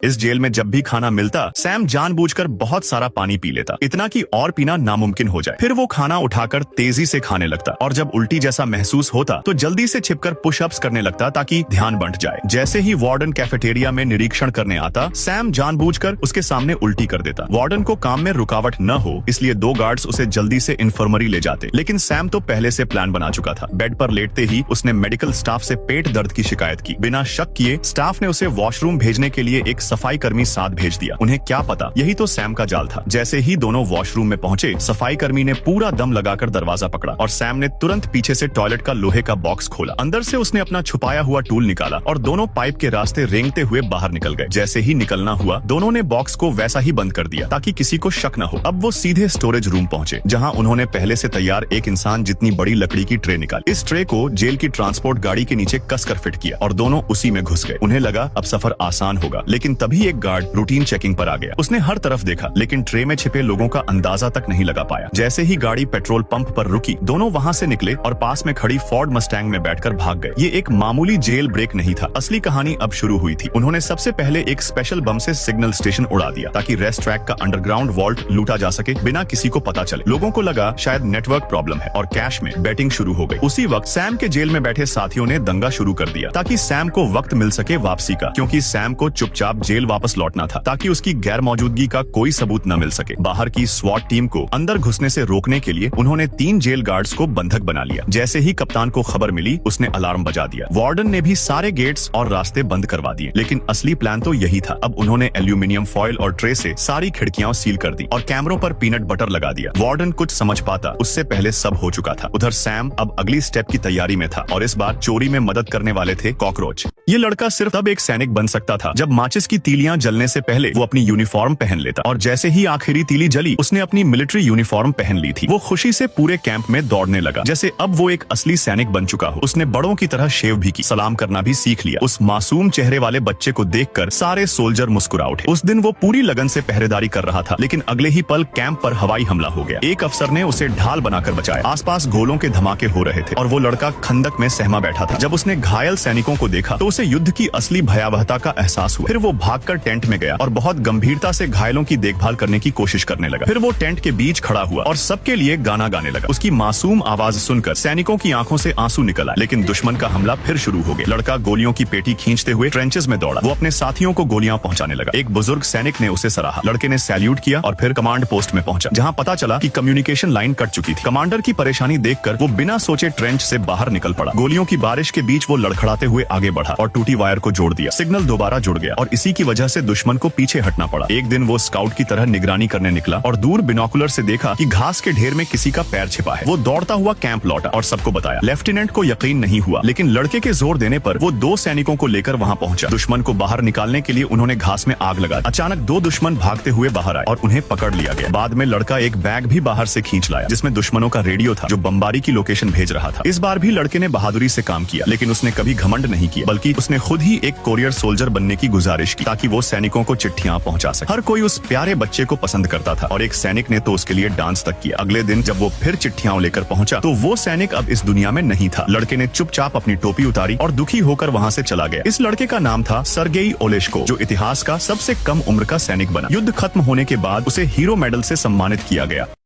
इस जेल में जब भी खाना मिलता, सैम जानबूझकर बहुत सारा पानी पी लेता, इतना कि और पीना नामुमकिन हो जाए। फिर वो खाना उठाकर तेजी से खाने लगता और जब उल्टी जैसा महसूस होता तो जल्दी से छिपकर पुशअप्स करने लगता ताकि ध्यान बंट जाए। जैसे ही वार्डन कैफेटेरिया में निरीक्षण करने आता, सैम जानबूझकर उसके सामने उल्टी कर देता। वार्डन को काम में रुकावट न हो इसलिए 2 गार्ड्स उसे जल्दी से इन्फर्मरी ले जाते, लेकिन सैम तो पहले से प्लान बना चुका था। बेड पर लेटते ही उसने मेडिकल स्टाफ से पेट दर्द की शिकायत की। बिना शक किए स्टाफ ने उसे वॉशरूम भेजने के लिए एक सफाई कर्मी साथ भेज दिया। उन्हें क्या पता यही तो सैम का जाल था। जैसे ही दोनों वॉशरूम में पहुंचे, सफाई कर्मी ने पूरा दम लगाकर दरवाजा पकड़ा और सैम ने तुरंत पीछे से टॉयलेट का लोहे का बॉक्स खोला। अंदर से उसने अपना छुपाया हुआ टूल निकाला और दोनों पाइप के रास्ते रेंगते हुए बाहर निकल गए। जैसे ही निकलना हुआ, दोनों ने बॉक्स को वैसा ही बंद कर दिया ताकि किसी को शक न हो। अब वो सीधे स्टोरेज रूम पहुंचे, जहां उन्होंने पहले से तैयार एक इंसान जितनी बड़ी लकड़ी की ट्रे निकाली। इस ट्रे को जेल की ट्रांसपोर्ट गाड़ी के नीचे कसकर फिट किया और दोनों उसी में घुस गए। उन्हें लगा अब सफर आसान होगा, लेकिन तभी एक गार्ड रूटीन चेकिंग पर आ गया। उसने हर तरफ देखा, लेकिन ट्रे में छिपे लोगों का अंदाजा तक नहीं लगा पाया। जैसे ही गाड़ी पेट्रोल पंप पर रुकी, दोनों वहां से निकले और पास में खड़ी फोर्ड मस्टैंग में बैठकर भाग गए। ये एक मामूली जेल ब्रेक नहीं था, असली कहानी अब शुरू हुई थी। उन्होंने सबसे पहले एक स्पेशल बम से सिग्नल स्टेशन उड़ा दिया ताकि रेस्ट ट्रैक का अंडरग्राउंड वॉल्ट लूटा जा सके बिना किसी को पता चले। लोगों को लगा शायद नेटवर्क प्रॉब्लम है और कैश में बेटिंग शुरू हो गई। उसी वक्त सैम के जेल में बैठे साथियों ने दंगा शुरू कर दिया ताकि सैम को वक्त मिल सके वापसी का, क्योंकि सैम को चुपचाप जेल वापस लौटना था ताकि उसकी गैर मौजूदगी का कोई सबूत न मिल सके। बाहर की स्वॉट टीम को अंदर घुसने से रोकने के लिए उन्होंने 3 जेल गार्ड्स को बंधक बना लिया। जैसे ही कप्तान को खबर मिली, उसने अलार्म बजा दिया। वार्डन ने भी सारे गेट्स और रास्ते बंद करवा दिए, लेकिन असली प्लान तो यही था। अब उन्होंने एल्यूमिनियम फॉइल और ट्रे से सारी खिड़कियां सील कर दी और कैमरों पर पीनट बटर लगा दिया। वार्डन कुछ समझ पाता, उससे पहले सब हो चुका था। उधर सैम अब अगली स्टेप की तैयारी में था और इस बार चोरी में मदद करने वाले थे कॉकरोच। ये लड़का सिर्फ तब एक सैनिक बन सकता था जब माचिस की तीलियां जलने से पहले वो अपनी यूनिफॉर्म पहन लेता, और जैसे ही आखिरी तीली जली, उसने अपनी मिलिट्री यूनिफॉर्म पहन ली थी। वो खुशी से पूरे कैंप में दौड़ने लगा जैसे अब वो एक असली सैनिक बन चुका हो। उसने बड़ों की तरह शेव भी की, सलाम करना भी सीख लिया। उस मासूम चेहरे वाले बच्चे को देखकर सारे सोल्जर मुस्कुरा उठे। उस दिन वो पूरी लगन से पहरेदारी कर रहा था, लेकिन अगले ही पल कैंप पर हवाई हमला हो गया। एक अफसर ने उसे ढाल बनाकर बचाया। आसपास गोलों के धमाके हो रहे थे और वो लड़का खंदक में सहमा बैठा था। जब उसने घायल सैनिकों को देखा तो उसे युद्ध की असली भयावहता का एहसास हुआ। फिर वो भागकर टेंट में गया और बहुत गंभीरता से घायलों की देखभाल करने की कोशिश करने लगा। फिर वो टेंट के बीच खड़ा हुआ और सबके लिए गाना गाने लगा। उसकी मासूम आवाज सुनकर सैनिकों की आंखों से आंसू निकल आए, लेकिन दुश्मन का हमला फिर शुरू हो गया। लड़का गोलियों की पेटी खींचते हुए ट्रेंचेस में दौड़ा। वो अपने साथियों को गोलियां पहुंचाने लगा। एक बुजुर्ग सैनिक ने उसे सराहा। लड़के ने सैल्यूट किया और फिर कमांड पोस्ट में पहुंचा, जहां पता चला कि कम्युनिकेशन लाइन कट चुकी थी। कमांडर की परेशानी देखकर वो बिना सोचे ट्रेंच से बाहर निकल पड़ा। गोलियों की बारिश के बीच वो लड़खड़ाते हुए आगे बढ़ा और टूटी वायर को जोड़ दिया। सिग्नल दोबारा जुड़ गया और इसी की वजह से दुश्मन को पीछे हटना पड़ा। एक दिन वो स्काउट की तरह निगरानी करने निकला और दूर बिनोकुलर से देखा कि घास के ढेर में किसी का पैर छिपा है। वो दौड़ता हुआ कैंप लौटा और सबको बताया। लेफ्टिनेंट को यकीन नहीं हुआ, लेकिन लड़के के जोर देने पर वो 2 सैनिकों को लेकर वहां पहुंचा। दुश्मन को बाहर निकालने के लिए उन्होंने घास में आग लगा दी। अचानक 2 दुश्मन भागते हुए बाहर आए और उन्हें पकड़ लिया गया। बाद में लड़का एक बैग भी बाहर से खींच लाया, जिसमें दुश्मनों का रेडियो था जो बमबारी की लोकेशन भेज रहा था। इस बार भी लड़के ने बहादुरी से काम किया, लेकिन उसने कभी घमंड नहीं किया, बल्कि उसने खुद ही एक कोरियर सोल्जर बनने की गुजारिश की ताकि वो सैनिकों को चिट्ठियां पहुंचा सके। हर कोई उस प्यारे बच्चे को पसंद करता था और एक सैनिक ने तो उसके लिए डांस तक किया। अगले दिन जब वो फिर चिट्ठियां लेकर पहुंचा तो वो सैनिक अब इस दुनिया में नहीं था। लड़के ने चुपचाप अपनी टोपी उतारी और दुखी होकर वहां से चला गया। इस लड़के का नाम था सर्गेई ओलेश्को, जो इतिहास का सबसे कम उम्र का सैनिक बना। युद्ध खत्म होने के बाद उसे हीरो मेडल से सम्मानित किया गया।